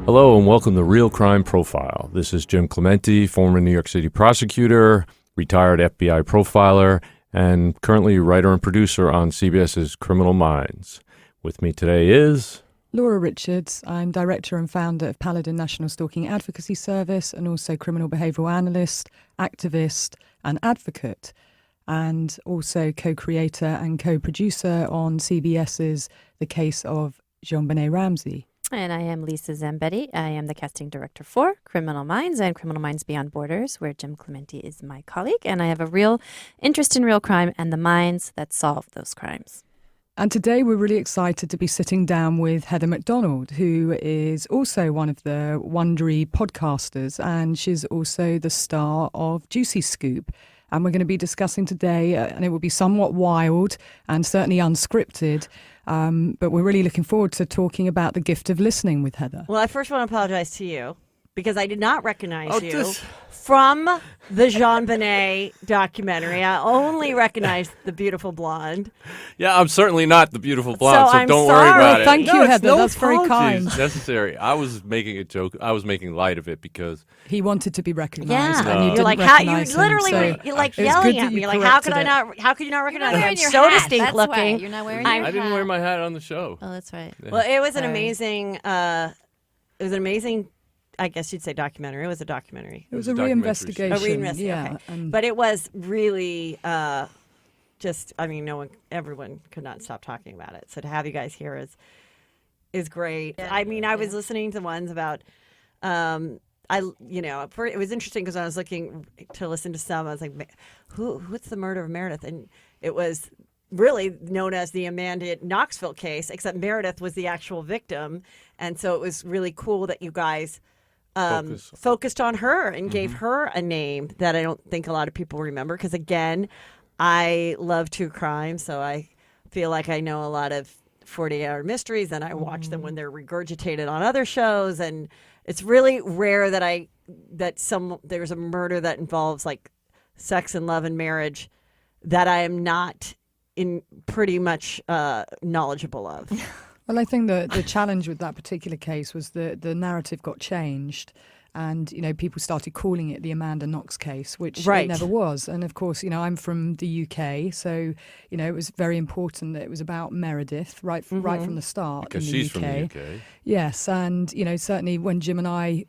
Hello and welcome to Real Crime Profile. This is Jim Clementi, former New York City prosecutor, retired FBI profiler, and currently writer and producer on CBS's Criminal Minds. With me today is... Laura Richards. I'm director and founder of Paladin National Stalking Advocacy Service and also criminal behavioural analyst, activist and advocate, and also co-creator and co-producer on CBS's The Case of JonBenet Ramsey. And I am Lisa Zambetti. I am the casting director for Criminal Minds and Criminal Minds Beyond Borders, where Jim Clementi is my colleague. And I have a real interest in real crime and the minds that solve those crimes. And today we're really excited to be sitting down with Heather McDonald, who is also one of the Wondery podcasters, and she's also the star of Juicy Scoop. And we're going to be discussing today, and it will be somewhat wild and certainly unscripted, but we're really looking forward to talking about the gift of listening with Heather. Well, I first want to apologize to you because I did not recognize you from the JonBenet documentary. I only recognized the beautiful blonde. Yeah, I'm certainly not the beautiful blonde, so I'm don't sorry. worry about it. Thank you, Heather. That's very apologies kind. necessary. I was making a joke. I was making light of it because... He wanted to be recognised. Yeah. And you You're didn't like, how, you recognise him, literally so were, you're like it was yelling good at that me. you You're like, how could corrected I it. not? How could you not recognize me? You're I'm not wearing so your hat. distinct That's looking. why. You're not wearing your I didn't hat. wear my hat on the show. Oh, that's right. Yeah. Well, it was an Sorry. amazing. It was an amazing. I guess you'd say documentary. It was a documentary. It was a documentary. reinvestigation. A reinvestigation. Yeah, Okay. and But it was really just. I mean, everyone could not stop talking about it. So to have you guys here is great. Yeah. I mean, I was listening to ones about. It was interesting because when I was looking to listen to some, I was like, what's the murder of Meredith? And it was really known as the Amanda Knoxville case, except Meredith was the actual victim. And so it was really cool that you guys focused on her and gave her a name that I don't think a lot of people remember. Because again, I love true crime, so I feel like I know a lot of 48-hour mysteries, and I watch them when they're regurgitated on other shows. And it's really rare that there's a murder that involves like sex and love and marriage that I am not in pretty much knowledgeable of. Well, I think the challenge with that particular case was the narrative got changed. And, people started calling it the Amanda Knox case, which Right. it never was. And, of course, I'm from the UK. So, it was very important that it was about Meredith right from the start. Because in the she's UK. from the UK. Yes. And, certainly when Jim and I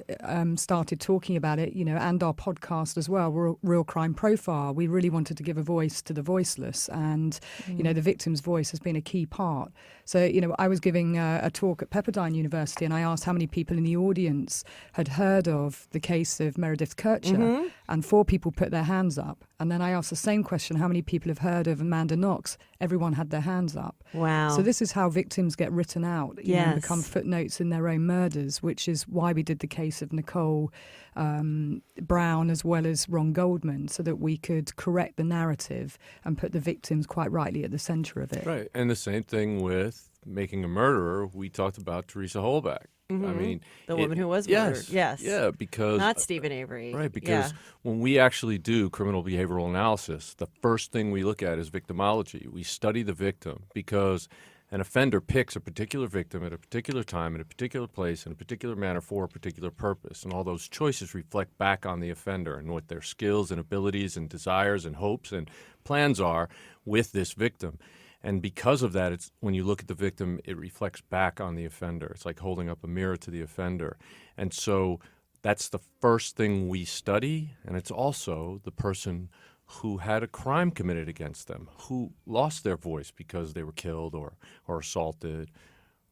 started talking about it, and our podcast as well, Real Crime Profile, we really wanted to give a voice to the voiceless. And, the victim's voice has been a key part. So, I was giving a talk at Pepperdine University, and I asked how many people in the audience had heard of the case of Meredith Kircher, and 4 people put their hands up. And then I asked the same question, how many people have heard of Amanda Knox? Everyone had their hands up. Wow. So this is how victims get written out, and become footnotes in their own murders, which is why we did the case of Nicole Brown as well as Ron Goldman, so that we could correct the narrative and put the victims quite rightly at the centre of it. Right. And the same thing with Making a Murderer. We talked about Teresa Holbeck. I mean, The woman who was murdered. Yes. Yeah, because... Not Stephen Avery. Right, because when we actually do criminal behavioral analysis, the first thing we look at is victimology. We study the victim because an offender picks a particular victim at a particular time, in a particular place, in a particular manner for a particular purpose. And all those choices reflect back on the offender and what their skills and abilities and desires and hopes and plans are with this victim. And because of that, it's when you look at the victim, it reflects back on the offender. It's like holding up a mirror to the offender. And so that's the first thing we study, and it's also the person who had a crime committed against them, who lost their voice because they were killed or assaulted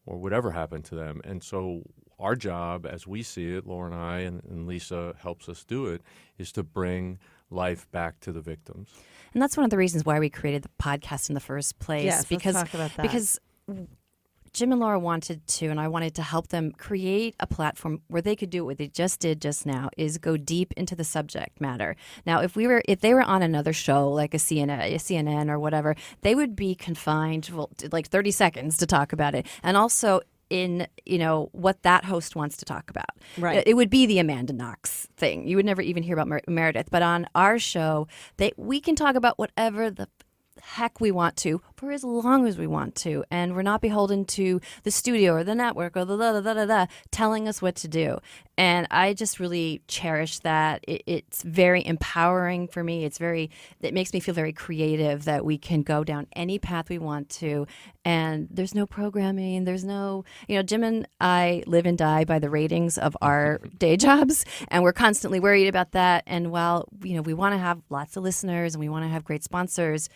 or whatever happened to them. And so our job, as we see it, Laura and I, and Lisa helps us do it, is to bring life back to the victims. And that's one of the reasons why we created the podcast in the first place. Yes, because, let's talk about that. Because Jim and Laura wanted to, and I wanted to help them create a platform where they could do what they just did just now, is go deep into the subject matter. Now, if they were on another show like a CNN or whatever, they would be confined to like 30 seconds to talk about it. And also in, what that host wants to talk about. Right. It would be the Amanda Knox thing. You would never even hear about Meredith. But on our show, we can talk about whatever the heck we want to, for as long as we want to, and we're not beholden to the studio or the network or the telling us what to do. And I just really cherish that. It's very empowering for me. It makes me feel very creative that we can go down any path we want to, and there's no programming. There's no, Jim and I live and die by the ratings of our day jobs, and we're constantly worried about that. And while, we want to have lots of listeners and we want to have great sponsors,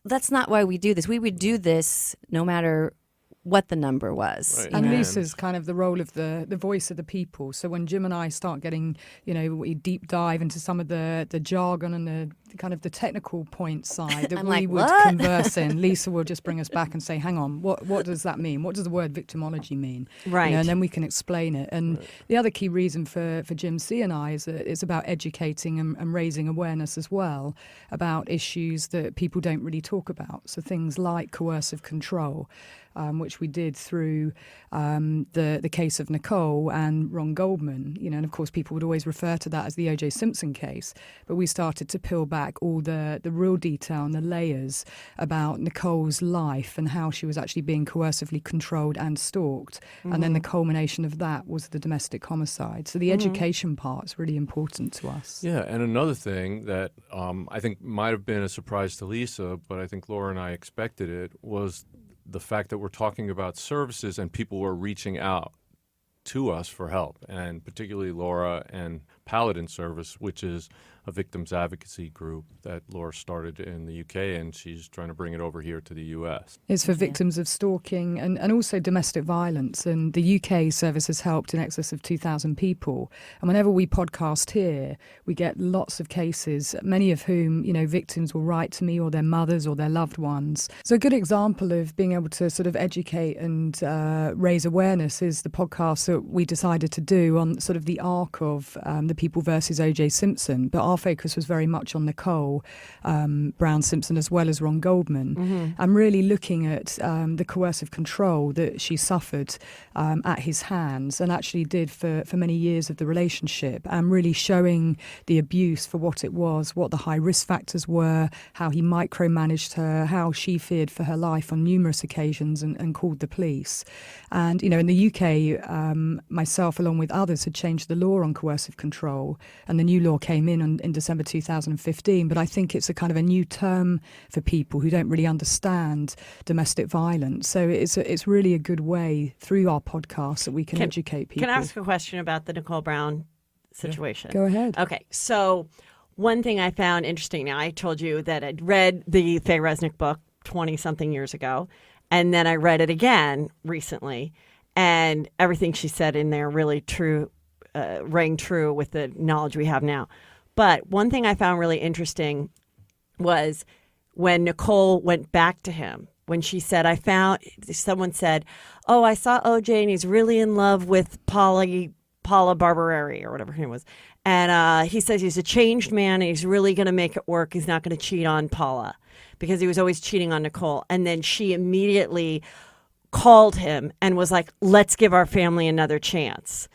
that's not why we do this. We would do this no matter what the number was. Right. And Lisa's kind of the role of the voice of the people. So when Jim and I start getting, we deep dive into some of the jargon and the kind of the technical point side that we would what? converse in, Lisa will just bring us back and say, hang on, what does that mean? What does the word victimology mean? Right. And then we can explain it. And the other key reason for Jim C and I is that it's about educating and raising awareness as well about issues that people don't really talk about. So things like coercive control, which we did through the case of Nicole and Ron Goldman, and of course people would always refer to that as the O.J. Simpson case, but we started to peel back all the real detail and the layers about Nicole's life and how she was actually being coercively controlled and stalked. And then the culmination of that was the domestic homicide. So the education part is really important to us. Yeah, and another thing that I think might have been a surprise to Lisa, but I think Laura and I expected it, was the fact that we're talking about services and people were reaching out to us for help, and particularly Laura and Paladin Service, which is a victims advocacy group that Laura started in the UK, and she's trying to bring it over here to the US. It's for victims of stalking and also domestic violence. And the UK service has helped in excess of 2,000 people. And whenever we podcast here, we get lots of cases, many of whom, victims will write to me or their mothers or their loved ones. So a good example of being able to sort of educate and raise awareness is the podcast that we decided to do on sort of the arc of the people versus O.J. Simpson. But our focus was very much on Nicole Brown Simpson as well as Ron Goldman. I'm really looking at the coercive control that she suffered at his hands and actually did for many years of the relationship, and really showing the abuse for what it was, what the high risk factors were, how he micromanaged her, how she feared for her life on numerous occasions and called the police. And, in the UK, myself along with others had changed the law on coercive control, and the new law came in December 2015. But I think it's a kind of a new term for people who don't really understand domestic violence. So it's really a good way through our podcast that we can educate people. Can I ask a question about the Nicole Brown situation? Go ahead. Okay, so one thing I found interesting, now I told you that I'd read the Faye Resnick book 20-something years ago, and then I read it again recently, and everything she said in there really rang true with the knowledge we have now. But one thing I found really interesting was when Nicole went back to him, when she said, someone said, oh, I saw OJ and he's really in love with Paula Barberari or whatever her name was. And he says he's a changed man and he's really going to make it work. He's not going to cheat on Paula because he was always cheating on Nicole. And then she immediately called him and was like, let's give our family another chance.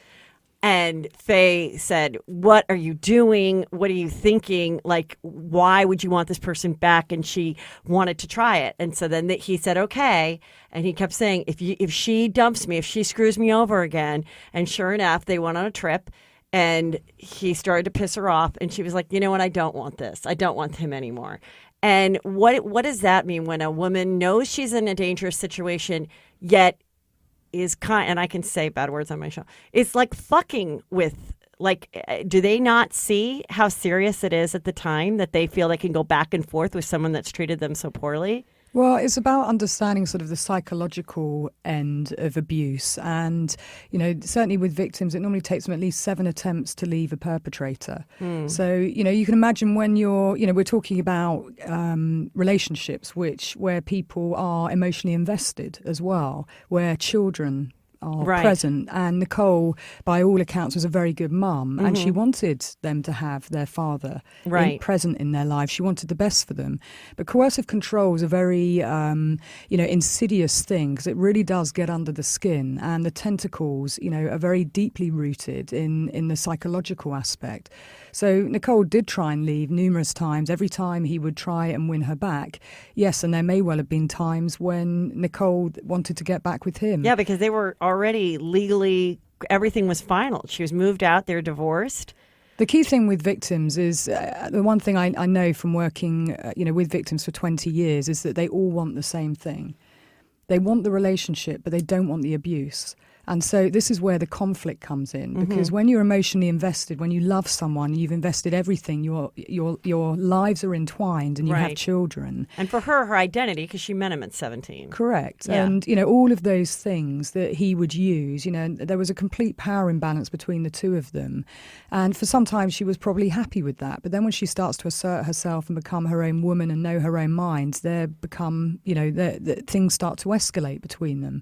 And Faye said, what are you doing? What are you thinking? Like, why would you want this person back? And she wanted to try it. And so then he said, okay. And he kept saying, if she dumps me, if she screws me over again. And sure enough, they went on a trip and he started to piss her off. And she was like, you know what? I don't want this. I don't want him anymore. And what does that mean when a woman knows she's in a dangerous situation, yet is kind, and I can say bad words on my show, it's like fucking with, do they not see how serious it is at the time that they feel they can go back and forth with someone that's treated them so poorly? Well, it's about understanding sort of the psychological end of abuse. And, certainly with victims, it normally takes them at least 7 attempts to leave a perpetrator. So, you can imagine when we're talking about relationships where people are emotionally invested as well, where children are present. And Nicole, by all accounts, was a very good mum, and she wanted them to have their father present in their life. She wanted the best for them. But coercive control is a very, insidious thing, because it really does get under the skin, and the tentacles, are very deeply rooted in the psychological aspect. So Nicole did try and leave numerous times. Every time he would try and win her back. Yes, and there may well have been times when Nicole wanted to get back with him. Yeah, because they were already legally, everything was final. She was moved out, they're divorced. The key thing with victims is, the one thing I know from working with victims for 20 years is that they all want the same thing. They want the relationship, but they don't want the abuse. And so this is where the conflict comes in, because when you're emotionally invested, when you love someone, you've invested everything. Your lives are entwined, and you have children. And for her identity, because she met him at 17. Correct. Yeah. And all of those things that he would use. There was a complete power imbalance between the two of them, and for some time she was probably happy with that. But then when she starts to assert herself and become her own woman and know her own mind, things start to escalate between them.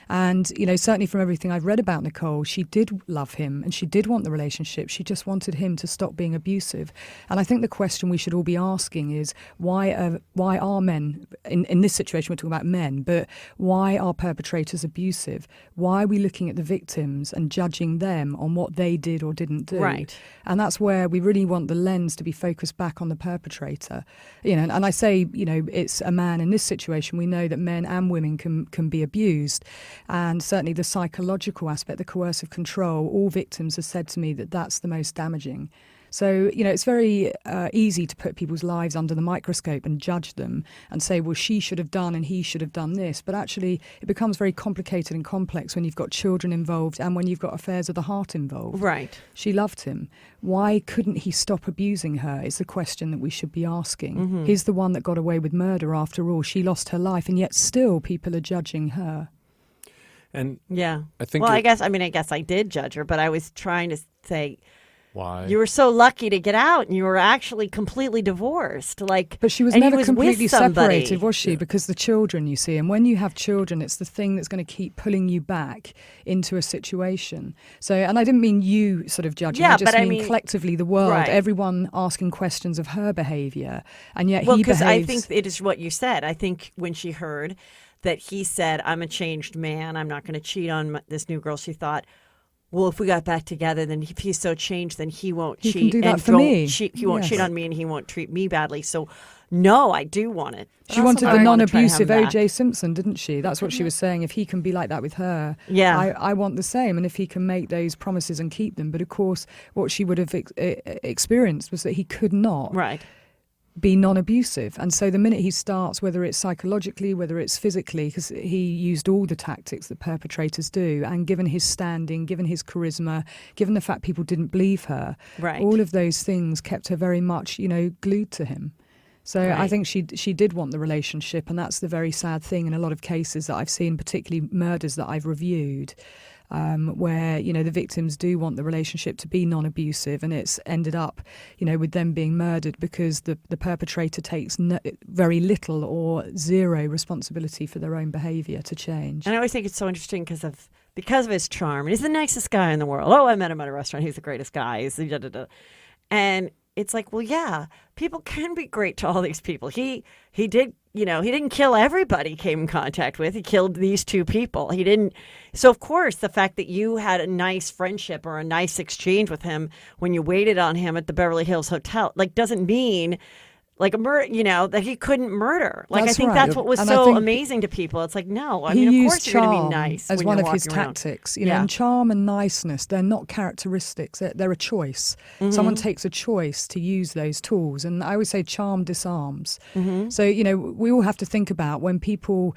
And, certainly from everything I've read about Nicole, she did love him and she did want the relationship. She just wanted him to stop being abusive. And I think the question we should all be asking is, why are men, in this situation we're talking about men, but why are perpetrators abusive? Why are we looking at the victims and judging them on what they did or didn't do? Right. And that's where we really want the lens to be focused back on the perpetrator. And I say, it's a man in this situation. We know that men and women can be abused. And certainly the psychological aspect, the coercive control, all victims have said to me that that's the most damaging. So, it's very easy to put people's lives under the microscope and judge them and say, well, she should have done and he should have done this. But actually, it becomes very complicated and complex when you've got children involved and when you've got affairs of the heart involved. Right. She loved him. Why couldn't he stop abusing her is the question that we should be asking. He's the one that got away with murder after all. She lost her life, and yet still people are judging her. And yeah, I think. Well, I guess I did judge her, but I was trying to say, why you were so lucky to get out, and you were actually completely divorced. But she was and never with completely somebody. separated, was she? Because the children, you see, and when you have children, it's the thing that's going to keep pulling you back into a situation. So, and I didn't mean you sort of judging. Yeah, I just but mean collectively the world, right. everyone asking questions of her behaviour, and yet Well, he because behaves. I think it is what you said. I think when she heard that he said, "I'm a changed man. I'm not going to cheat on this new girl," she thought, well, if we got back together, then if he's so changed, then he won't cheat. Can do that and for me. He won't cheat on me, and he won't treat me badly. So, no, I do want it. She wanted the I wanna try to non-abusive have him back. O.J. Simpson, didn't she? That's what she was saying. If he can be like that with her, Yeah. I want the same. And if he can make those promises and keep them. But of course, what she would have experienced was that he could not. Right. Be non-abusive. And so the minute he starts, whether it's psychologically, whether it's physically, because he used all the tactics that perpetrators do, and given his standing, given his charisma, given the fact people didn't believe her, Right. all of those things kept her very much, glued to him. So I Right. think she did want the relationship, and that's the very sad thing in a lot of cases that I've seen, particularly murders that I've reviewed, where the victims do want the relationship to be non-abusive, and it's ended up with them being murdered because the perpetrator takes very little or zero responsibility for their own behaviour to change. And I always think it's so interesting because of his charm. And he's the nicest guy in the world. Oh, I met him at a restaurant. He's the greatest guy. He's and it's like, well, yeah, people can be great to all these people. He did, he didn't kill everybody he came in contact with. He killed these two people. He didn't. So, of course, the fact that you had a nice friendship or a nice exchange with him when you waited on him at the Beverly Hills Hotel, doesn't mean like a murder, that he couldn't murder. I think right. that's what was And I so think amazing to people. It's like, no, I he mean, of used course you're going to charm be nice as when one you're of his walking around. tactics. Yeah. And charm and niceness, they're not characteristics. They're a choice. Someone takes a choice to use those tools. And I always say charm disarms. So, we all have to think about when people,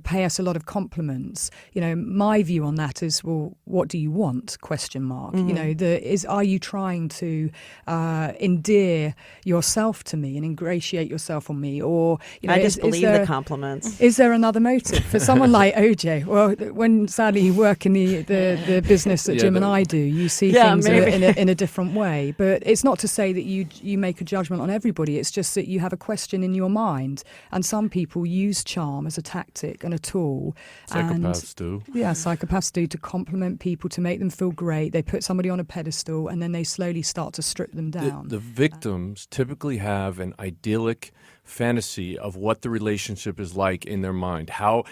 pay us a lot of compliments. My view on that is, well, what do you want? ? Are you trying to endear yourself to me and ingratiate yourself on me, or I just is believe there, the compliments. Is there another motive for someone like OJ? Well, when sadly you work in the business that Jim and I do, you see things in a different way. But it's not to say that you make a judgment on everybody. It's just that you have a question in your mind, and some people use charm as a tactic and a tool. Psychopaths do. Yeah, psychopaths do, to compliment people, to make them feel great. They put somebody on a pedestal, and then they slowly start to strip them down. The victims typically have an idyllic fantasy of what the relationship is like in their mind, how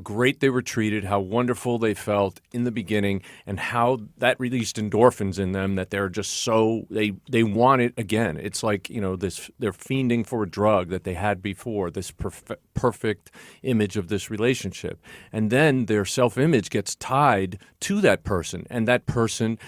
great they were treated, how wonderful they felt in the beginning, and how that released endorphins in them that they're just so they want it again. It's like, they're fiending for a drug that they had before, this perfect image of this relationship. And then their self-image gets tied to that person, and that person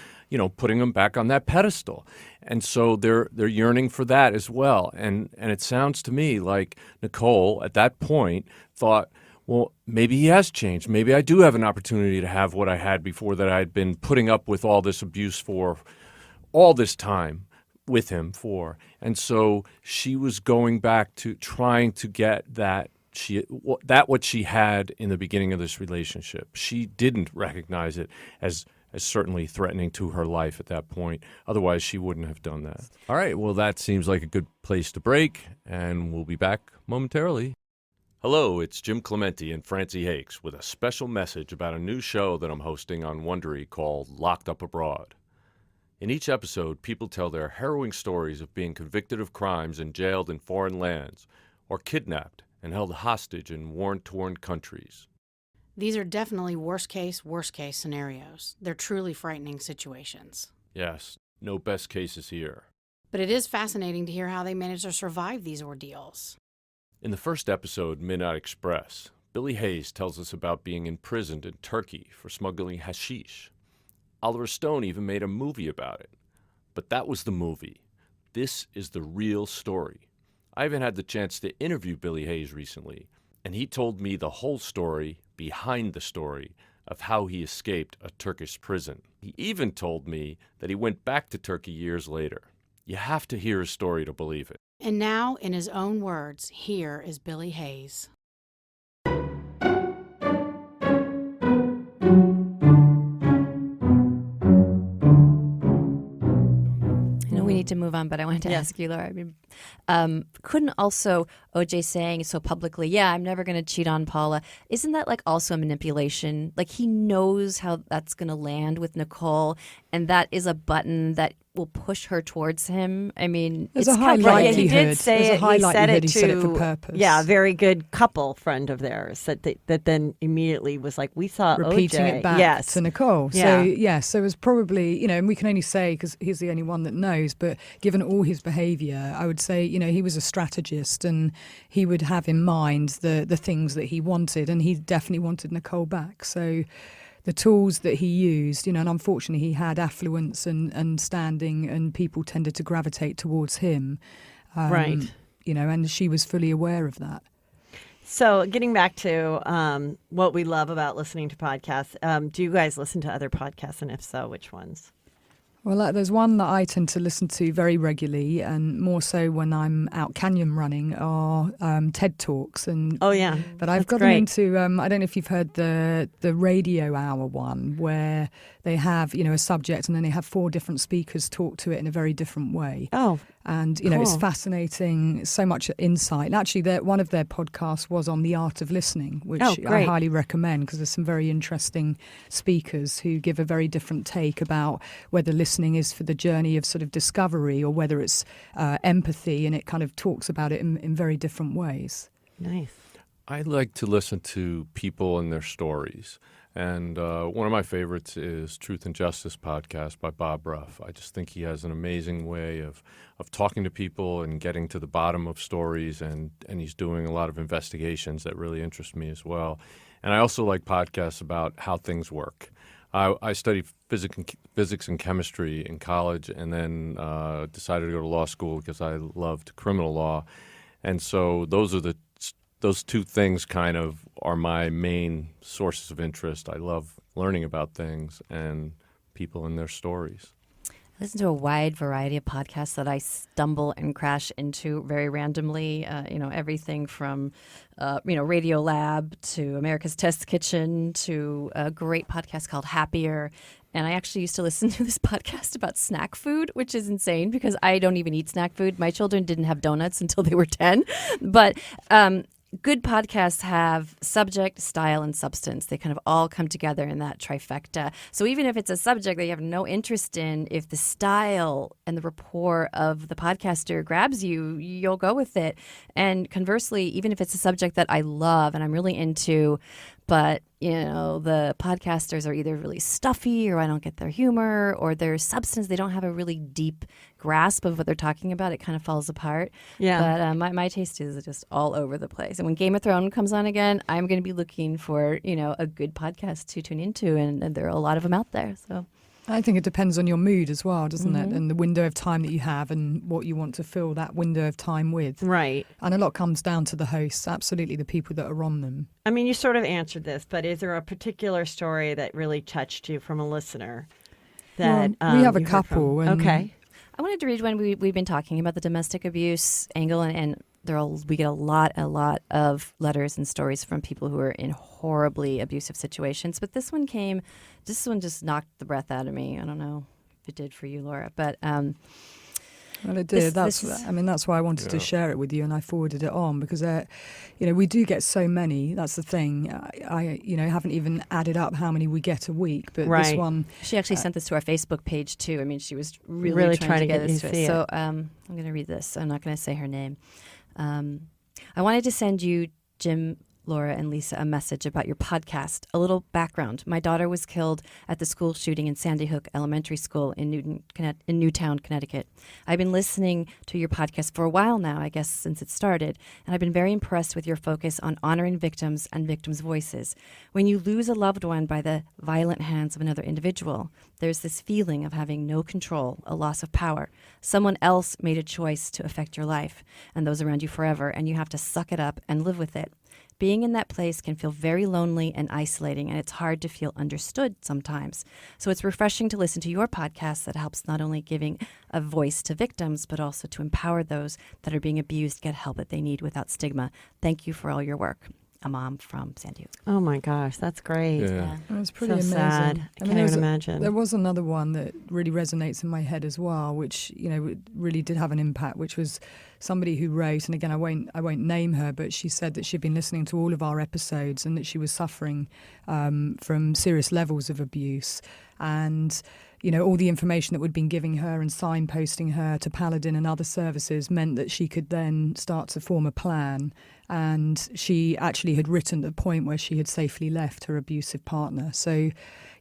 putting them back on that pedestal. And so they're yearning for that as well. And it sounds to me like Nicole at that point thought, well, maybe he has changed. Maybe I do have an opportunity to have what I had before that I had been putting up with all this abuse for all this time with him for. And so she was going back to trying to get what she had in the beginning of this relationship. She didn't recognize it as certainly threatening to her life at that point. Otherwise, she wouldn't have done that. All right, well, that seems like a good place to break, and we'll be back momentarily. Hello, it's Jim Clementi and Francie Hakes with a special message about a new show that I'm hosting on Wondery called Locked Up Abroad. In each episode, people tell their harrowing stories of being convicted of crimes and jailed in foreign lands, or kidnapped and held hostage in war-torn countries. These are definitely worst-case scenarios. They're truly frightening situations. Yes, no best cases here. But it is fascinating to hear how they manage to survive these ordeals. In the first episode, Midnight Express, Billy Hayes tells us about being imprisoned in Turkey for smuggling hashish. Oliver Stone even made a movie about it. But that was the movie. This is the real story. I even had the chance to interview Billy Hayes recently, and he told me the whole story behind the story of how he escaped a Turkish prison. He even told me that he went back to Turkey years later. You have to hear his story to believe it. And now, in his own words, here is Billy Hayes. We need to move on, but I wanted to ask you, Laura. I mean, couldn't also OJ saying so publicly, "Yeah, I'm never going to cheat on Paula," isn't that like also a manipulation? Like he knows how that's going to land with Nicole, and that is a button that will push her towards him. I mean, there's it's a high kind of- likelihood. He did say There's a it. high He said likelihood it he said it to for purpose. a very good couple friend of theirs that then immediately was like, we saw repeating OJ. it back Yes. to Nicole. Yeah. So, yes, so it was probably, and we can only say because he's the only one that knows, but given all his behaviour, I would say, he was a strategist and he would have in mind the things that he wanted, and he definitely wanted Nicole back. So the tools that he used, and unfortunately he had affluence and standing, and people tended to gravitate towards him. Right. And she was fully aware of that. So getting back to what we love about listening to podcasts, do you guys listen to other podcasts, and if so, which ones? Well, there's one that I tend to listen to very regularly, and more so when I'm out canyon running, are TED Talks. And Oh, yeah. But I've That's gotten great. into, I don't know if you've heard the radio hour one, where they have, a subject and then they have 4 different speakers talk to it in a very different way. Oh, And, it's Cool. fascinating, so much insight. And actually, one of their podcasts was on the art of listening, which Oh, I great. highly recommend because there's some very interesting speakers who give a very different take about whether listening is for the journey of sort of discovery or whether it's empathy, and it kind of talks about it in very different ways. nice. I like to listen to people and their stories. And one of my favorites is Truth and Justice podcast by Bob Ruff. I just think he has an amazing way of talking to people and getting to the bottom of stories, and he's doing a lot of investigations that really interest me as well. And I also like podcasts about how things work. I studied physics and chemistry in college, and then decided to go to law school because I loved criminal law. And so those 2 things kind of are my main sources of interest. I love learning about things and people and their stories. I listen to a wide variety of podcasts that I stumble and crash into very randomly. Everything from, Radio Lab to America's Test Kitchen to a great podcast called Happier. And I actually used to listen to this podcast about snack food, which is insane because I don't even eat snack food. My children didn't have donuts until they were 10. But good podcasts have subject, style, and substance. They kind of all come together in that trifecta. So even if it's a subject that you have no interest in, if the style and the rapport of the podcaster grabs you, you'll go with it. And conversely, even if it's a subject that I love and I'm really into, but the podcasters are either really stuffy, or I don't get their humor, or their substance, they don't have a really deep grasp of what they're talking about, it kind of falls apart. Yeah. But my taste is just all over the place. And when Game of Thrones comes on again, I'm going to be looking for a good podcast to tune into, and there are a lot of them out there. So I think it depends on your mood as well, doesn't it? And the window of time that you have and what you want to fill that window of time with. Right. And a lot comes down to the hosts, absolutely, the people that are on them. I mean, you sort of answered this, but is there a particular story that really touched you from a listener? That Well, we have a you heard from? couple. And Okay. I wanted to read one. We've been talking about the domestic abuse angle, and we get a lot of letters and stories from people who are in horribly abusive situations. But this one just knocked the breath out of me. I don't know if it did for you, Laura, but Well, it did. This- That's why I wanted to share it with you, and I forwarded it on because, we do get so many. That's the thing. I haven't even added up how many we get a week, but this Right. one, she actually sent this to our Facebook page too. I mean, she was really trying to get you us to to see it. it. So I'm going to read this. I'm not going to say her name. I wanted to send you, Jim, Laura, and Lisa, a message about your podcast. A little background. My daughter was killed at the school shooting in Sandy Hook Elementary School in Newtown, Connecticut. I've been listening to your podcast for a while now, I guess since it started, and I've been very impressed with your focus on honoring victims and victims' voices. When you lose a loved one by the violent hands of another individual, there's this feeling of having no control, a loss of power. Someone else made a choice to affect your life and those around you forever, and you have to suck it up and live with it. Being in that place can feel very lonely and isolating, and it's hard to feel understood sometimes. So it's refreshing to listen to your podcast that helps not only giving a voice to victims, but also to empower those that are being abused get help that they need without stigma. Thank you for all your work. A mom from Sandy Hook. Oh my gosh, that's great. Yeah. it was pretty So amazing. sad. I can't even imagine. There was another one that really resonates in my head as well, which really did have an impact. Which was somebody who wrote, and again, I won't name her, but she said that she'd been listening to all of our episodes and that she was suffering from serious levels of abuse, and all the information that we'd been giving her and signposting her to Paladin and other services meant that she could then start to form a plan. And she actually had written to the point where she had safely left her abusive partner. So,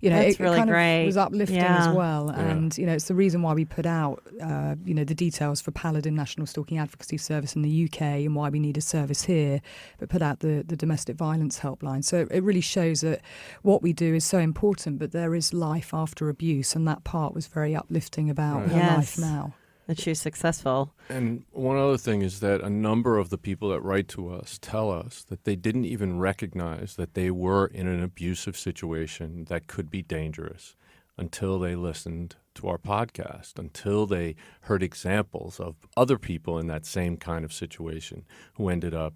That's it really kind great. of was uplifting Yeah. as well. And, it's the reason why we put out, the details for Paladin National Stalking Advocacy Service in the UK and why we need a service here, but put out the domestic violence helpline. So it really shows that what we do is so important, but there is life after abuse. And that part was very uplifting about her Yes. life now. That she's successful. And one other thing is that a number of the people that write to us tell us that they didn't even recognize that they were in an abusive situation that could be dangerous until they listened to our podcast, until they heard examples of other people in that same kind of situation who ended up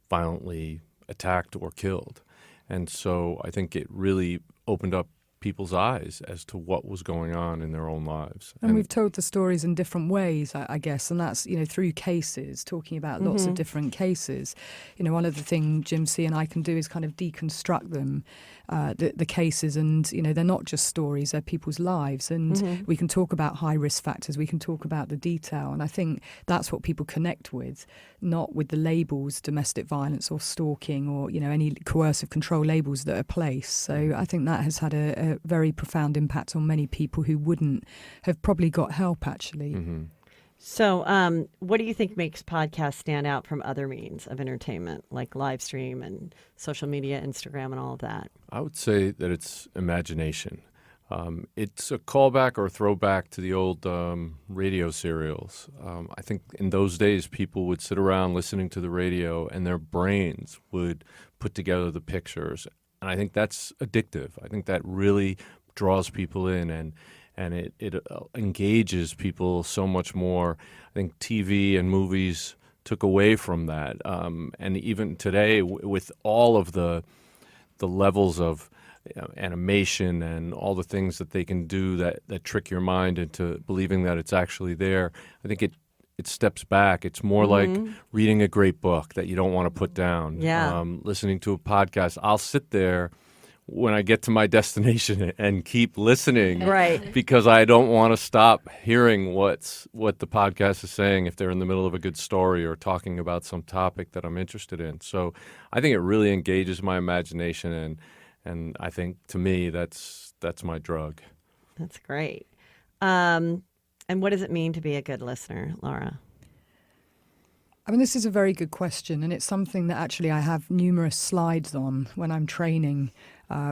violently attacked or killed. And so I think it really opened up people's eyes as to what was going on in their own lives. And we've told the stories in different ways, I guess, and that's, through cases, talking about lots of different cases. One of the things Jim C and I can do is kind of deconstruct them, the cases, and, they're not just stories, they're people's lives. And we can talk about high risk factors, we can talk about the detail. And I think that's what people connect with, not with the labels, domestic violence or stalking or, any coercive control labels that are placed. So I think that has had a very profound impact on many people who wouldn't have probably got help, actually. So, what do you think makes podcasts stand out from other means of entertainment, like live stream and social media, Instagram, and all of that? I would say that it's imagination. It's a callback or a throwback to the old radio serials. I think in those days, people would sit around listening to the radio and their brains would put together the pictures. And I think that's addictive. I think that really draws people in and it engages people so much more. I think TV and movies took away from that. And even today, with all of the levels of animation and all the things that they can do that trick your mind into believing that it's actually there, I think it steps back. It's more like reading a great book that you don't want to put down. Yeah. Listening to a podcast. I'll sit there when I get to my destination and keep listening, Right. because I don't want to stop hearing what the podcast is saying if they're in the middle of a good story or talking about some topic that I'm interested in. So I think it really engages my imagination, and I think, to me, that's my drug. That's great. And what does it mean to be a good listener, Laura? I mean, this is a very good question, and it's something that actually I have numerous slides on when I'm training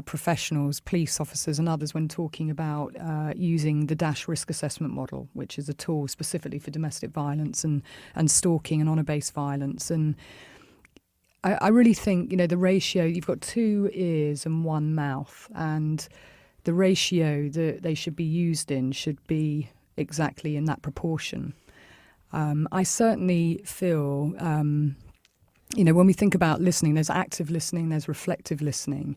professionals, police officers and others when talking about using the DASH risk assessment model, which is a tool specifically for domestic violence and stalking and honour-based violence. And I really think, the ratio, you've got 2 ears and 1 mouth, and the ratio that they should be used in should be exactly in that proportion. I certainly feel, when we think about listening, there's active listening, there's reflective listening,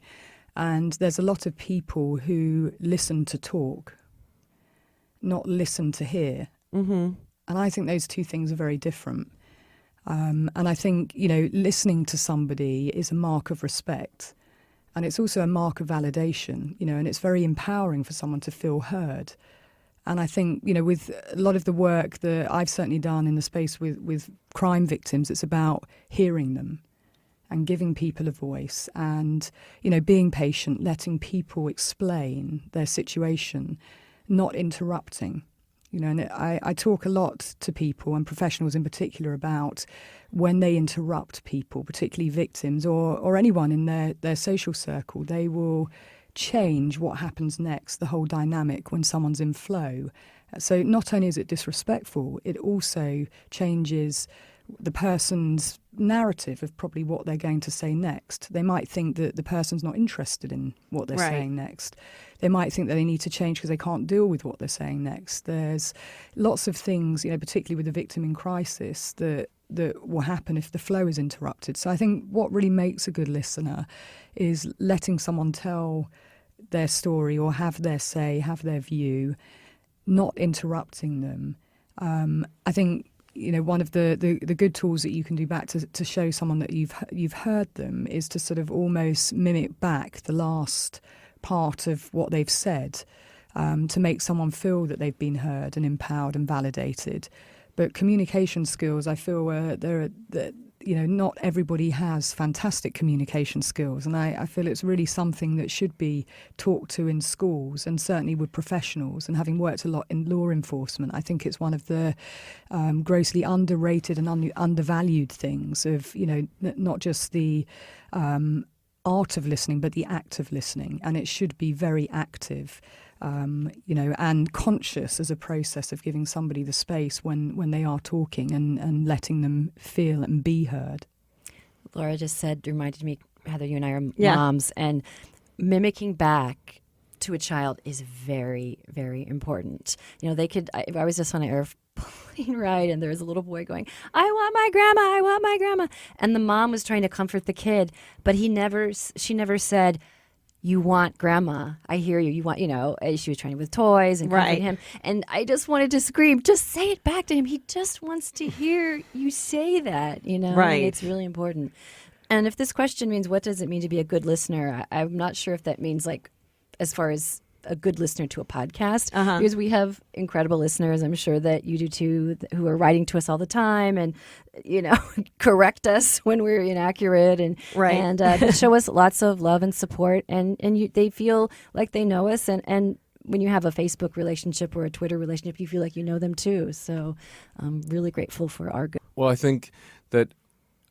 and there's a lot of people who listen to talk, not listen to hear. Mm-hmm. And I think those 2 things are very different. And I think, listening to somebody is a mark of respect, and it's also a mark of validation, and it's very empowering for someone to feel heard. And I think, with a lot of the work that I've certainly done in the space with crime victims, it's about hearing them and giving people a voice and, being patient, letting people explain their situation, not interrupting. And I talk a lot to people, and professionals in particular, about when they interrupt people, particularly victims or anyone in their social circle, they will change what happens next, the whole dynamic when someone's in flow. So not only is it disrespectful, it also changes the person's narrative of probably what they're going to say next. They might think that the person's not interested in what they're saying next. They might think that they need to change because they can't deal with what they're saying next. There's lots of things, particularly with the victim in crisis, that will happen if the flow is interrupted. So I think what really makes a good listener is letting someone tell their story or have their say, have their view, not interrupting them. I think, one of the good tools that you can do back to show someone that you've heard them is to sort of almost mimic back the last part of what they've said, to make someone feel that they've been heard and empowered and validated. But communication skills, I feel, not everybody has fantastic communication skills, and I feel it's really something that should be talked to in schools and certainly with professionals. And having worked a lot in law enforcement, I think it's one of the grossly underrated and undervalued things of, not just the art of listening, but the act of listening, and it should be very active. And conscious as a process of giving somebody the space when they are talking and letting them feel and be heard. Laura just reminded me, Heather, you and I are moms, and mimicking back to a child is very, very important. I was just on an airplane ride, and there was a little boy going, "I want my grandma, I want my grandma." And the mom was trying to comfort the kid, but she never said, "You want grandma. I hear you. You want," she was trying with toys and comforting him. And I just wanted to scream, just say it back to him. He just wants to hear you say that, Right. And it's really important. And if this question means, what does it mean to be a good listener? I'm not sure if that means as far as a good listener to a podcast, because we have incredible listeners. I'm sure that you do too, who are writing to us all the time and, correct us when we're inaccurate and they show us lots of love and support, and they feel like they know us. And when you have a Facebook relationship or a Twitter relationship, you feel like you know them too. So I'm really grateful for our good. Well, I think that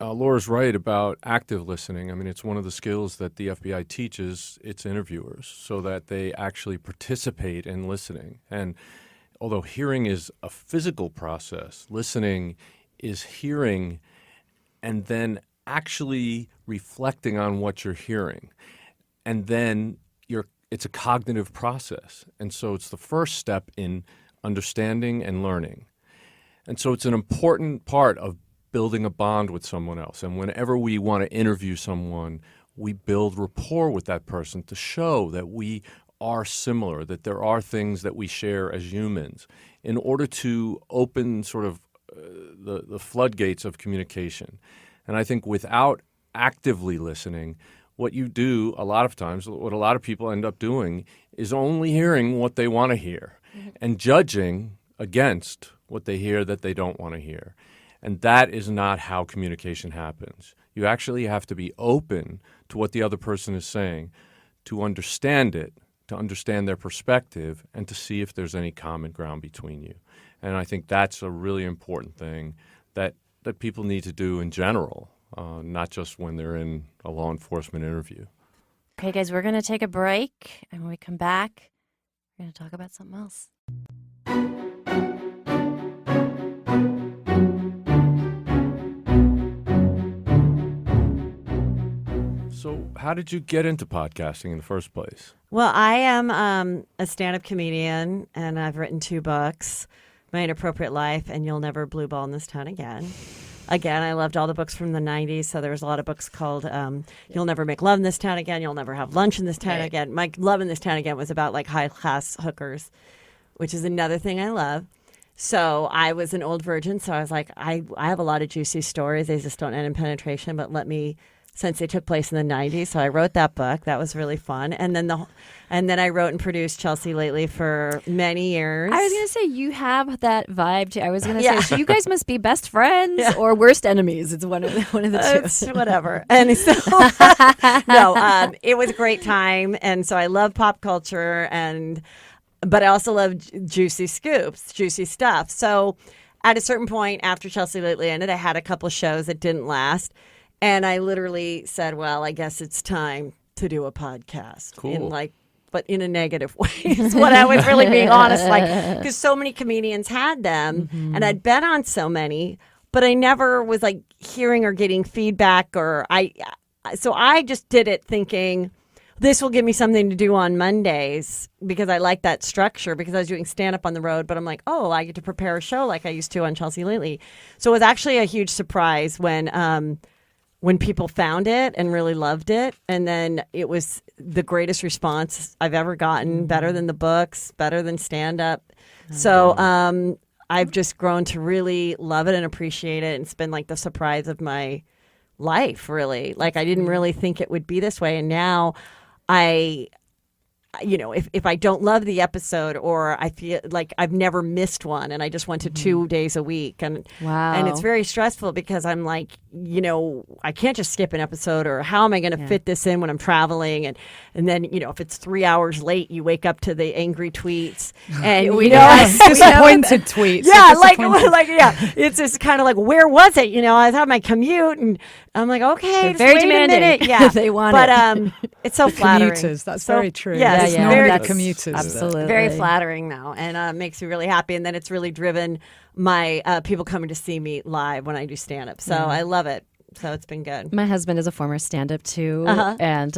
Laura's right about active listening. I mean, it's one of the skills that the FBI teaches its interviewers so that they actually participate in listening. And although hearing is a physical process, listening is hearing and then actually reflecting on what you're hearing. And then it's a cognitive process. And so it's the first step in understanding and learning. And so it's an important part of building a bond with someone else. And whenever we want to interview someone, we build rapport with that person to show that we are similar, that there are things that we share as humans, in order to open sort of the floodgates of communication. And I think without actively listening, what you do a lot of times, what a lot of people end up doing, is only hearing what they want to hear and judging against what they hear that they don't want to hear. And that is not how communication happens. You actually have to be open to what the other person is saying, to understand it, to understand their perspective, and to see if there's any common ground between you. And I think that's a really important thing that people need to do in general, not just when they're in a law enforcement interview. Okay, guys, we're going to take a break. And when we come back, we're going to talk about something else. So how did you get into podcasting in the first place? Well, I am a stand-up comedian, and I've written 2 books, My Inappropriate Life and You'll Never Blue Ball in This Town Again. Again, I loved all the books from the 90s, so there was a lot of books called You'll Never Make Love in This Town Again, You'll Never Have Lunch in This Town Again. My Love in This Town Again was about like high-class hookers, which is another thing I love. So I was an old virgin, so I was like, I have a lot of juicy stories. They just don't end in penetration, but since they took place in the 90s. So I wrote that book. That was really fun. And then I wrote and produced Chelsea Lately for many years. I was going to say, you have that vibe too. I was going to say, so you guys must be best friends or worst enemies. It's one of the two. It's whatever. And so, no, it was a great time. And so I love pop culture, but I also love juicy scoops, juicy stuff. So at a certain point after Chelsea Lately ended, I had a couple of shows that didn't last. And I literally said, well, I guess it's time to do a podcast. Cool. But in a negative way is what I was really being honest. Because so many comedians had them, and I'd been on so many, but I never was hearing or getting feedback. So I just did it thinking, this will give me something to do on Mondays, because I like that structure, because I was doing stand-up on the road. But I'm like, oh, I get to prepare a show like I used to on Chelsea Lately. So it was actually a huge surprise when people found it and really loved it. And then it was the greatest response I've ever gotten, better than the books, better than stand-up. So I've just grown to really love it and appreciate it. And it's been the surprise of my life, really. I didn't really think it would be this way. And now if I don't love the episode, or I feel like I've never missed one and I just went to 2 days a week, and it's very stressful, because I'm like, I can't just skip an episode, or how am I going to fit this in when I'm traveling? And then, if it's 3 hours late, you wake up to the angry tweets and, disappointed tweets. Yeah. It's just kind of like, where was it? I was on my commute, and I'm like, okay, they're just very wait demanding. a minute. Yeah. They want but, it. It's so flattering. Commuters, that's very true. Yeah, It's yeah, very that's commuters. absolutely Very flattering now, and makes me really happy. And then it's really driven my people coming to see me live when I do stand-up. So I love it. So it's been good. My husband is a former stand-up too, and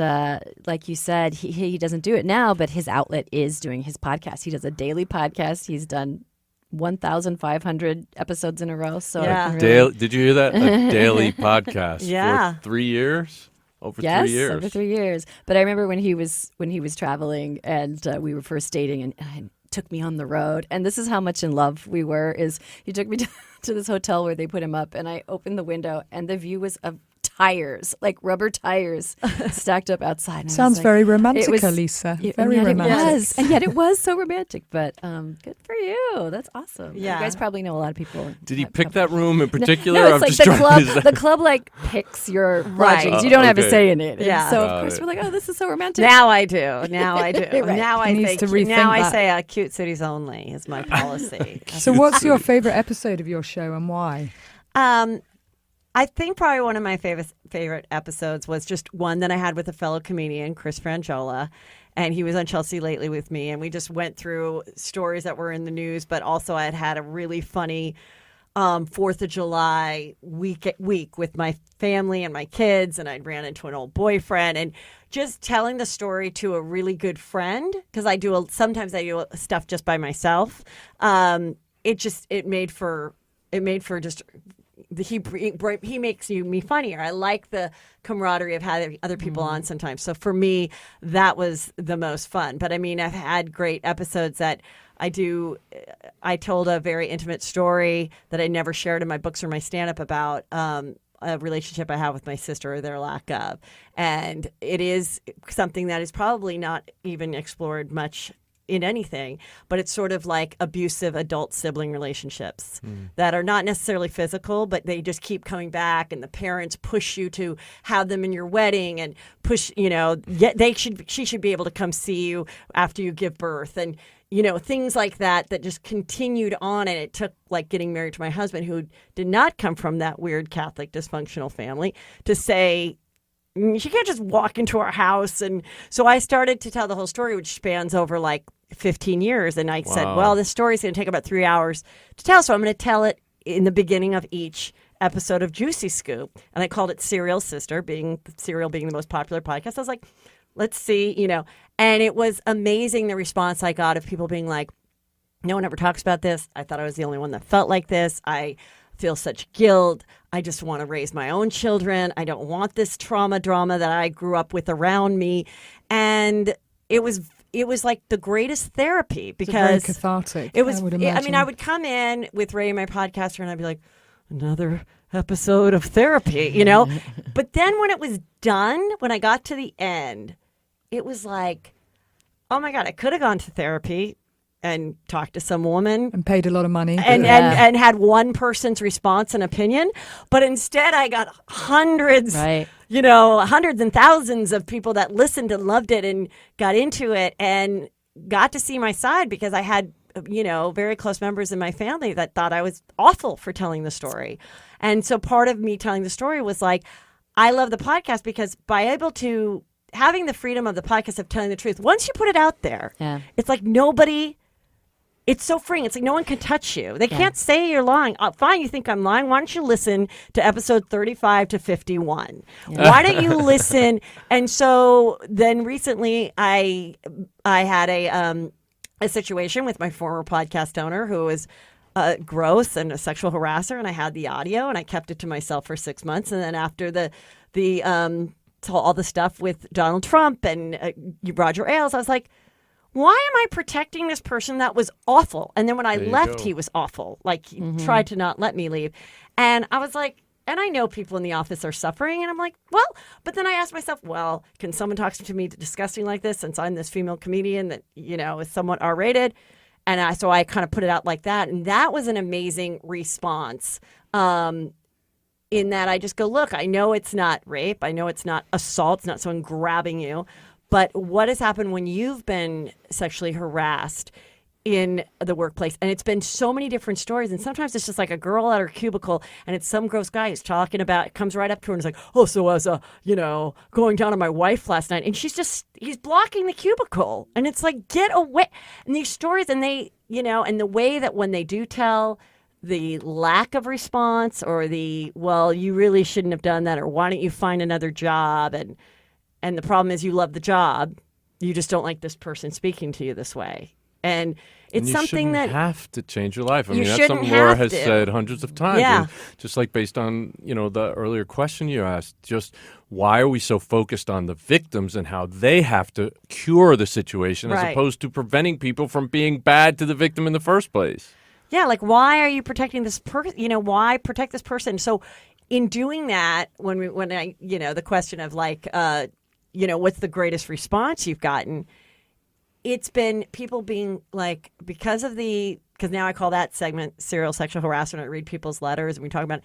like you said, he doesn't do it now, but his outlet is doing his podcast. He does a daily podcast. He's done 1,500 episodes in a row. So Did you hear that? A daily podcast for 3 years? Over 3 years. Over 3 years. But I remember when he was traveling, and we were first dating, and took me on the road. And this is how much in love we were. Is he took me to this hotel where they put him up, and I opened the window, and the view was of tires, like rubber tires, stacked up outside. And Sounds very romantic, Elisa. Very romantic. And yet it was so romantic. But good for you. That's awesome. Yeah. You guys probably know a lot of people. Did he pick that room in particular? No, it's the club picks your lodgings. You don't have a say in it. Yeah. And so of course we're like, oh, this is so romantic. Now I do. Right. Now I say cute cities only is my policy. So what's your favorite episode of your show, and why? I think probably one of my favorite episodes was just one that I had with a fellow comedian, Chris Frangiola, and he was on Chelsea Lately with me, and we just went through stories that were in the news, but also I had a really funny 4th of July week with my family and my kids, and I ran into an old boyfriend, and just telling the story to a really good friend, because sometimes I do stuff just by myself. It made for just. He makes me funnier. I like the camaraderie of having other people on sometimes. So for me, that was the most fun. But I mean, I've had great episodes that I told a very intimate story that I never shared in my books or my stand-up about a relationship I have with my sister or their lack of. And it is something that is probably not even explored much in anything, but it's sort of like abusive adult sibling relationships that are not necessarily physical, but they just keep coming back, and the parents push you to have them in your wedding and push, she should be able to come see you after you give birth, and things like that just continued on. And it took like getting married to my husband, who did not come from that weird Catholic dysfunctional family, to say, she can't just walk into our house. And so I started to tell the whole story, which spans over like 15 years. And I said, well, this story is going to take about 3 hours to tell. So I'm going to tell it in the beginning of each episode of Juicy Scoop. And I called it Serial Sister, Serial being the most popular podcast. I was like, let's see, and it was amazing the response I got of people being like, no one ever talks about this. I thought I was the only one that felt like this. I feel such guilt. I just want to raise my own children. I don't want this drama that I grew up with around me. And it was like the greatest therapy, because it's very cathartic. It was. I would imagine. I would come in with Ray, my podcaster, and I'd be like, another episode of therapy, But then when it was done, when I got to the end, it was like, oh my God, I could have gone to therapy and talked to some woman and paid a lot of money and had one person's response and opinion, but instead I got hundreds, right. Hundreds and thousands of people that listened and loved it and got into it and got to see my side, because I had very close members in my family that thought I was awful for telling the story. And so part of me telling the story was like, I love the podcast because having the freedom of the podcast of telling the truth, once you put it out there, it's like it's so freeing. It's like no one can touch you. They can't say you're lying. Fine, you think I'm lying? Why don't you listen to episode 35 to 51? Yeah. Why don't you listen? And so then recently I had a situation with my former podcast owner who was gross and a sexual harasser, and I had the audio and I kept it to myself for 6 months. And then after all the stuff with Donald Trump and Roger Ailes, I was like, why am I protecting this person that was awful? And then when I left, he was awful. Like, he tried to not let me leave. And I was like, and I know people in the office are suffering. And I'm like, well, but then I asked myself, well, can someone talk to me disgusting like this, since I'm this female comedian that, is somewhat R-rated? And so I kind of put it out like that. And that was an amazing response. In that I just go, look, I know it's not rape. I know it's not assault. It's not someone grabbing you. But what has happened when you've been sexually harassed in the workplace? And it's been so many different stories. And sometimes it's just like a girl at her cubicle, and it's some gross guy who's talking about, comes right up to her and is like, oh, so I was, going down on my wife last night. And he's blocking the cubicle. And it's like, get away. And these stories, and they, and the way that when they do tell, the lack of response, or well, you really shouldn't have done that, or why don't you find another job? And the problem is you love the job. You just don't like this person speaking to you this way. And it's you something that have to change your life. I you mean, that's shouldn't something Laura have has to. said hundreds of times. Yeah. And just like based on, the earlier question you asked, just why are we so focused on the victims and how they have to cure the situation as opposed to preventing people from being bad to the victim in the first place? Yeah, like, why are you protecting this person? Why protect this person? So in doing that, when I, the question of like, what's the greatest response you've gotten? It's been people being like, because now I call that segment serial sexual harassment. I read people's letters and we talk about it.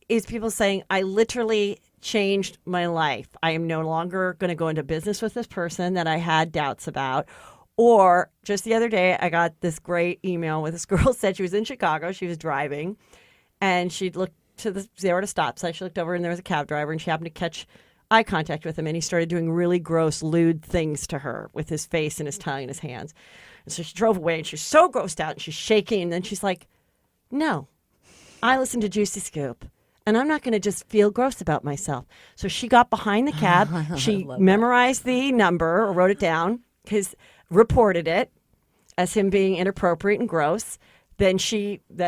Is people saying, I literally changed my life. I am no longer going to go into business with this person that I had doubts about. Or just the other day, I got this great email where this girl said she was in Chicago. She was driving, and she'd looked to the zero to stop sign. She looked over, and there was a cab driver, and she happened to catch eye contact with him, and he started doing really gross, lewd things to her with his face and his tongue and his hands. And so she drove away, and she's so grossed out, and she's shaking. And then she's like, no, I listened to Juicy Scoop, and I'm not going to just feel gross about myself. So she got behind the cab. She memorized the number or wrote it down, reported it as him being inappropriate and gross. Then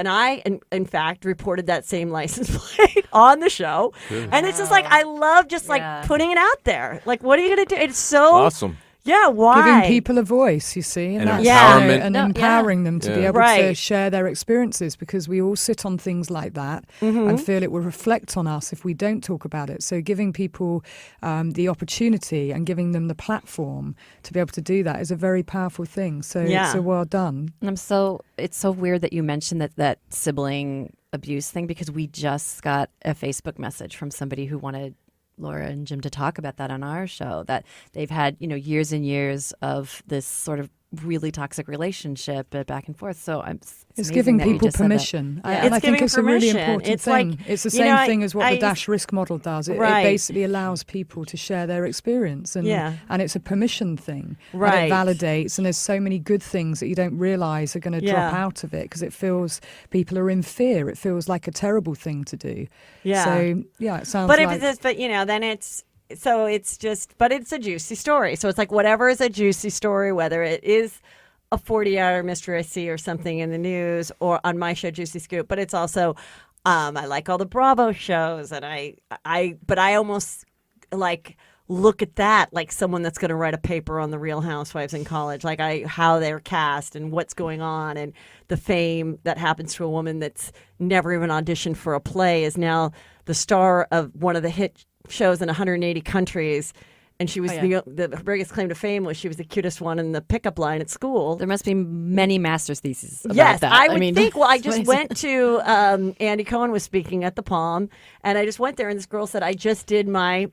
I, in fact, reported that same license plate on the show. Good. And it's just like, I love just like putting it out there. Like, what are you going to do? It's so awesome. Yeah, why? Giving people a voice, you see, And that's, empowerment. and No, yeah. empowering them to be Yeah. able to Right. share their experiences, because we all sit on things like that and feel it will reflect on us if we don't talk about it. So giving people the opportunity and giving them the platform to be able to do that is a very powerful thing. So, Yeah. so well done. And it's so weird that you mentioned that sibling abuse thing, because we just got a Facebook message from somebody who wanted Laura and Jim to talk about that on our show, that they've had, years and years of this sort of really toxic relationship back and forth. So it's It's amazing giving that you people just said that. permission. Yeah. And It's I think giving it's a really permission. important It's thing. like, It's the you know, same thing as what I the Dash Risk model does. It Right. basically allows people to share their experience. And, Yeah. and it's a permission thing. Right. And it validates. And there's so many good things that you don't realise are going to drop Yeah. out of it, because it feels people are in fear. It feels like a terrible thing to do. Yeah. So, yeah, it sounds But like... if it's, but then but it's a juicy story. So it's like whatever is a juicy story, whether it is a 40-hour mystery I see or something in the news or on my show, Juicy Scoop, but it's also, I like all the Bravo shows, and but I almost like look at that like someone that's going to write a paper on the Real Housewives in college, like how they're cast and what's going on, and the fame that happens to a woman that's never even auditioned for a play is now the star of one of the hit shows in 180 countries, and she was the biggest claim to fame was she was the cutest one in the pickup line at school. There must be many master's theses about Yes, that. I would think. Well, I it's just amazing. went to Andy Cohen was speaking at the Palm, and I just went there, and this girl said, "I just did my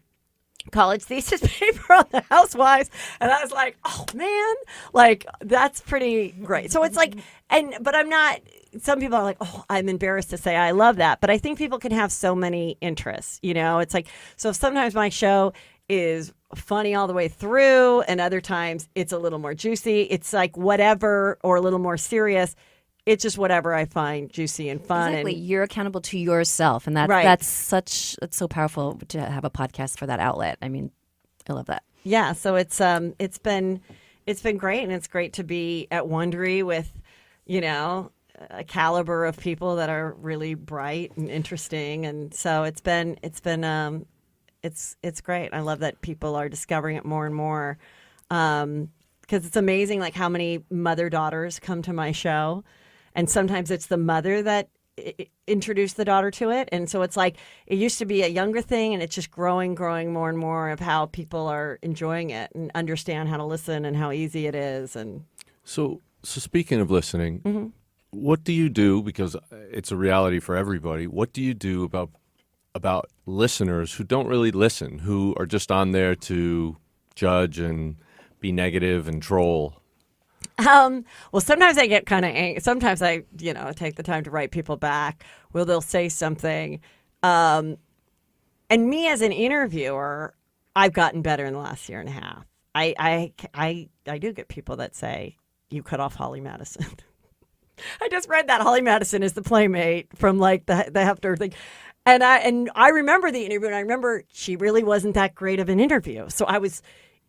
college thesis paper on the Housewives," and I was like, "Oh man, like that's pretty great." So it's like, but I'm not. Some people are like, "Oh, I'm embarrassed to say I love that," but I think people can have so many interests. It's like, so sometimes my show is funny all the way through, and other times it's a little more juicy. It's like whatever, or a little more serious. It's just whatever I find juicy and fun. Exactly. And You're accountable to yourself, and Right. that's so powerful to have a podcast for that outlet. I mean, I love that. yeah, so it's been great, and it's great to be at Wondery with, a caliber of people that are really bright and interesting, and so it's great. I love that people are discovering it more and more, because it's amazing like how many mother-daughters come to my show, and sometimes it's the mother that introduced the daughter to it, and so it's like it used to be a younger thing, and it's just growing more and more of how people are enjoying it and understand how to listen and how easy it is. And So speaking of listening, what do you do, because it's a reality for everybody, what do you do about listeners who don't really listen, who are just on there to judge and be negative and troll? well, sometimes I get kind of angry. Sometimes I, take the time to write people back where they'll say something. And me as an interviewer, I've gotten better in the last year and a half. I do get people that say, "You cut off Holly Madison." I just read that Holly Madison is the Playmate from like the Hefner thing. And I remember the interview, and I remember she really wasn't that great of an interview. So I was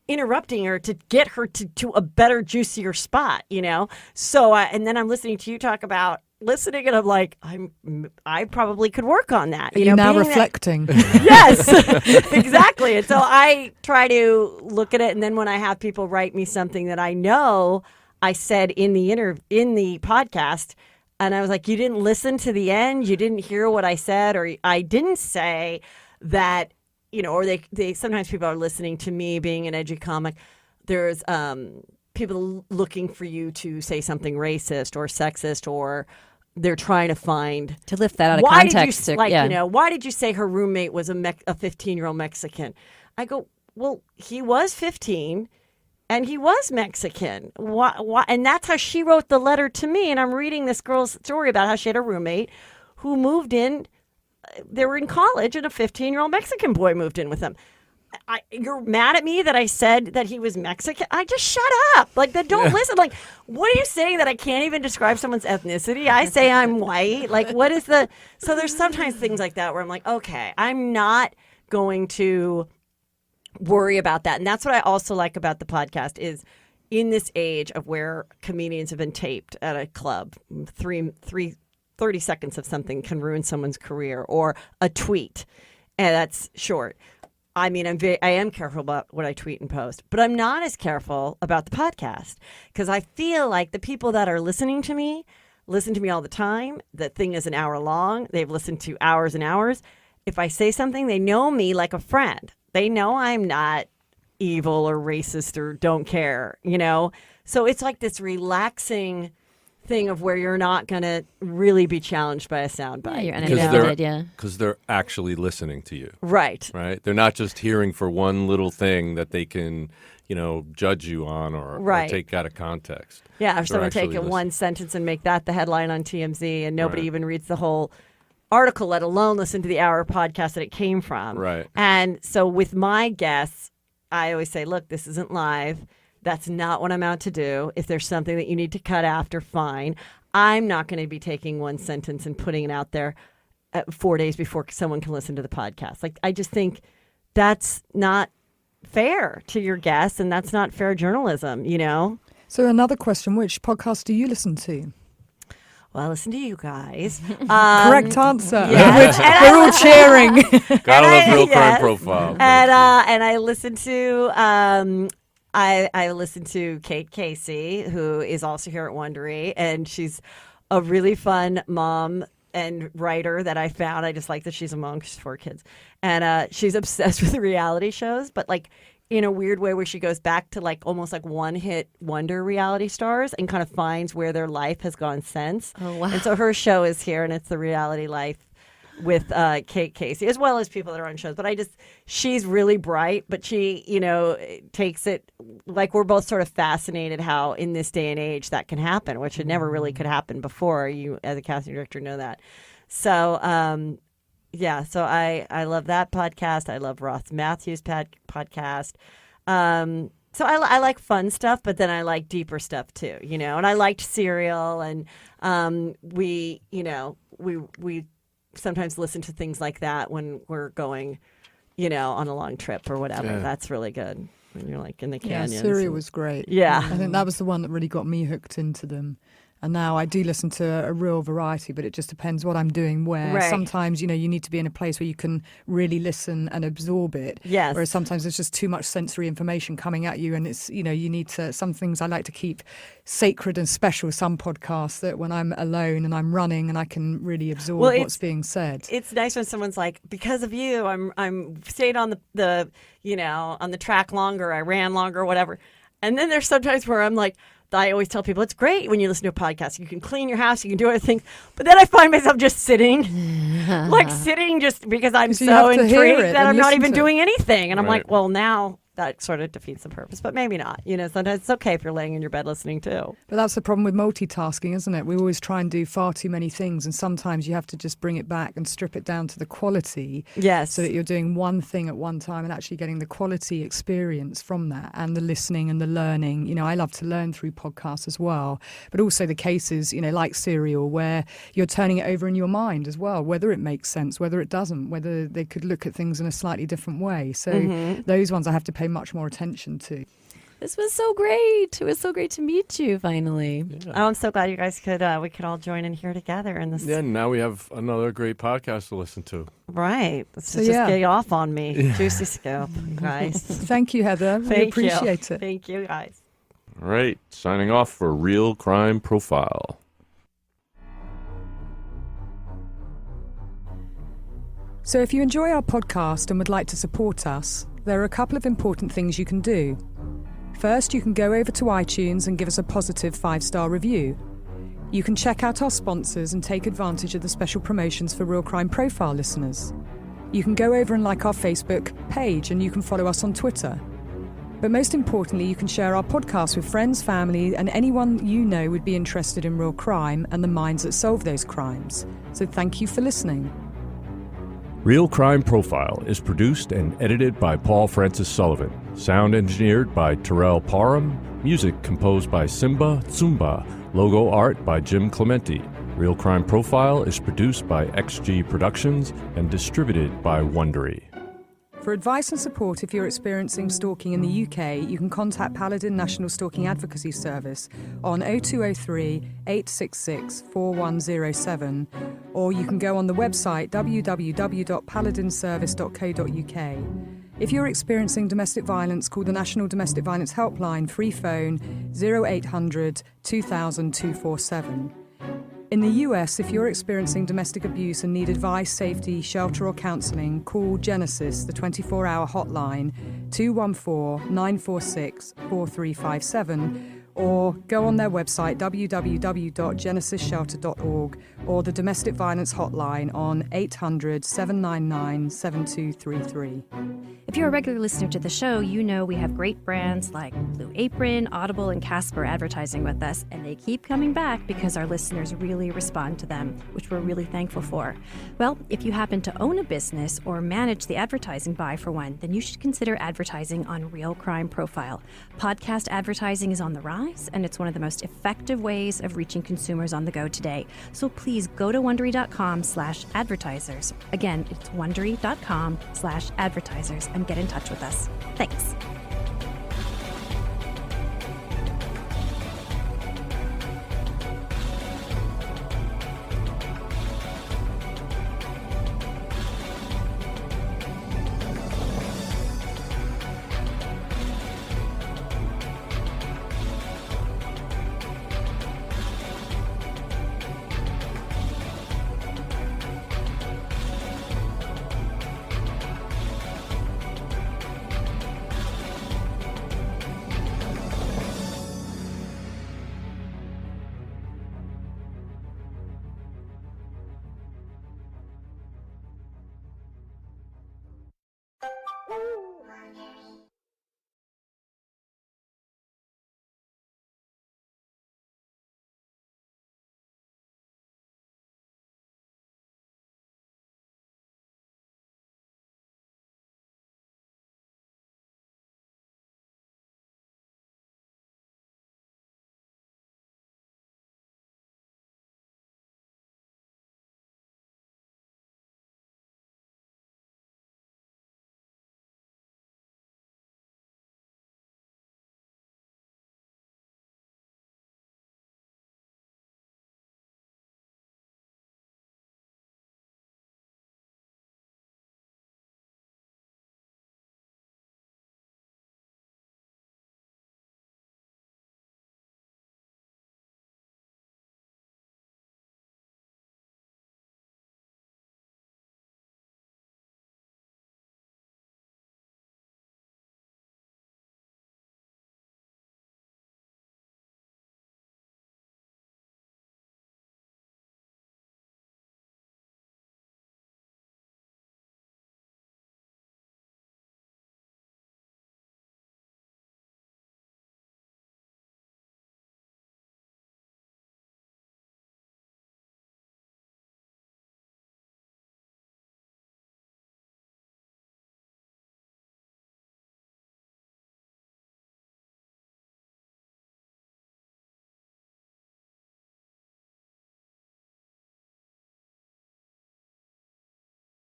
interrupting her to get her to a better, juicier spot, So and then I'm listening to you talk about listening, and I'm like, I probably could work on that. You're now being that- reflecting. Yes, exactly. And so I try to look at it, and then when I have people write me something that I know I said in the podcast, and I was like, "You didn't listen to the end. You didn't hear what I said, or I didn't say that." Or they sometimes people are listening to me being an edgy comic. There's people looking for you to say something racist or sexist, or they're trying to find To lift that out of why context. did you why did you say her roommate was a 15-year-old Mexican? I go, well, he was 15 and he was Mexican. Why? And that's how she wrote the letter to me. And I'm reading this girl's story about how she had a roommate who moved in. They were in college, and a 15-year-old Mexican boy moved in with them. You're mad at me that I said that he was Mexican? I just shut up. Like, then don't listen. Like, what are you saying, that I can't even describe someone's ethnicity? I say I'm white. Like, what is the... So there's sometimes things like that where I'm like, okay, I'm not going to worry about that. And that's what I also like about the podcast is in this age of where comedians have been taped at a club, 30 seconds of something can ruin someone's career, or a tweet, and that's short. I mean, I am careful about what I tweet and post, but I'm not as careful about the podcast because I feel like the people that are listening to me listen to me all the time. The thing is an hour long. They've listened to hours and hours. If I say something, they know me like a friend. They know I'm not evil or racist or don't care, you know? So it's like this relaxing thing of where you're not going to really be challenged by a soundbite. Yeah, you're Because uninhibited, yeah. they're actually listening to you, Right. right? They're not just hearing for one little thing that they can, judge you on or Right. take out of context. Yeah, or They're someone take actually one sentence and make that the headline on TMZ and nobody Right. even reads the whole article, let alone listen to the hour podcast that it came from. Right. And so with my guests, I always say, look, this isn't live. That's not what I'm out to do. If there's something that you need to cut after, fine. I'm not going to be taking one sentence and putting it out there 4 days before someone can listen to the podcast. Like, I just think that's not fair to your guests, and that's not fair journalism, you know? So another question, which podcast do you listen to? Well, I listen to you guys. Correct answer. yes. We're all cheering. Gotta love Real Crime yes. Profile. And I listen to I listen to Kate Casey, who is also here at Wondery, and she's a really fun mom and writer that I found. I just like that she's a mom. She's 4 kids, and she's obsessed with reality shows, but like in a weird way where she goes back to like almost like one-hit wonder reality stars and kind of finds where their life has gone since. Oh, wow. And so her show is here, and it's the reality life with Kate Casey, as well as people that are on shows. But she's really bright, but she, takes it like we're both sort of fascinated how in this day and age that can happen, which it never really could happen before. You, as a casting director, know that. So, so I love that podcast. I love Ross Matthews' podcast. So I like fun stuff, but then I like deeper stuff too, and I liked Serial, and we sometimes listen to things like that when we're going, on a long trip or whatever. Yeah. That's really good when you're like in the Yeah, canyons. Serial was great. Yeah. I think that was the one that really got me hooked into them. And now I do listen to a real variety, but it just depends what I'm doing where. Right. Sometimes, you need to be in a place where you can really listen and absorb it. Yes. Whereas sometimes there's just too much sensory information coming at you, and it's, you need to, some things I like to keep sacred and special, some podcasts that when I'm alone and I'm running and I can really absorb what's being said. It's nice when someone's like, because of you, I'm stayed on the on the track longer, I ran longer, whatever. And then there's sometimes where I'm like, I always tell people it's great when you listen to a podcast. You can clean your house, you can do other things. But then I find myself just sitting just because I'm So you so have to hear intrigued it that and I'm not listen even to it. doing anything. And I'm Right. like, well, now that sort of defeats the purpose, but maybe not. Sometimes it's okay if you're laying in your bed listening too. But that's the problem with multitasking, isn't it? We always try and do far too many things, and sometimes you have to just bring it back and strip it down to the quality. Yes. So that you're doing one thing at one time and actually getting the quality experience from that, and the listening and the learning. I love to learn through podcasts as well, but also the cases, like Serial, where you're turning it over in your mind as well, whether it makes sense, whether it doesn't, whether they could look at things in a slightly different way. So those ones I have to pay much more attention to. This was so great. It was so great to meet you finally. Oh, I'm so glad you guys we could all join in here together in this. Yeah, now we have another great podcast to listen to. Right. Let's So, just yeah. get off on me. Juicy scoop, guys. Thank you, Heather. We Thank appreciate you. it. Thank you, guys. All right, signing off for Real Crime Profile. So if you enjoy our podcast and would like to support us, there are a couple of important things you can do. First, you can go over to iTunes and give us a positive 5-star review. You can check out our sponsors and take advantage of the special promotions for Real Crime Profile listeners. You can go over and like our Facebook page, and you can follow us on Twitter. But most importantly, you can share our podcast with friends, family, and anyone you know would be interested in real crime and the minds that solve those crimes. So thank you for listening. Real Crime Profile is produced and edited by Paul Francis Sullivan. Sound engineered by Terrell Parham. Music composed by Simba Tsumba. Logo art by Jim Clementi. Real Crime Profile is produced by XG Productions and distributed by Wondery. For advice and support if you're experiencing stalking in the UK, you can contact Paladin National Stalking Advocacy Service on 0203 866 4107, or you can go on the website www.paladinservice.co.uk. If you're experiencing domestic violence, call the National Domestic Violence Helpline, free phone 0800 2000 247. In the US, if you're experiencing domestic abuse and need advice, safety, shelter or counselling, call Genesis, the 24-hour hotline, 214-946-4357, or go on their website, www.genesisshelter.org, or the Domestic Violence Hotline on 800-799-7233. If you're a regular listener to the show, you know we have great brands like Blue Apron, Audible, and Casper advertising with us, and they keep coming back because our listeners really respond to them, which we're really thankful for. Well, if you happen to own a business or manage the advertising buy for one, then you should consider advertising on Real Crime Profile. Podcast advertising is on the rise, and it's one of the most effective ways of reaching consumers on the go today. So please go to Wondery.com/advertisers. Again, it's Wondery.com/advertisers and get in touch with us. Thanks.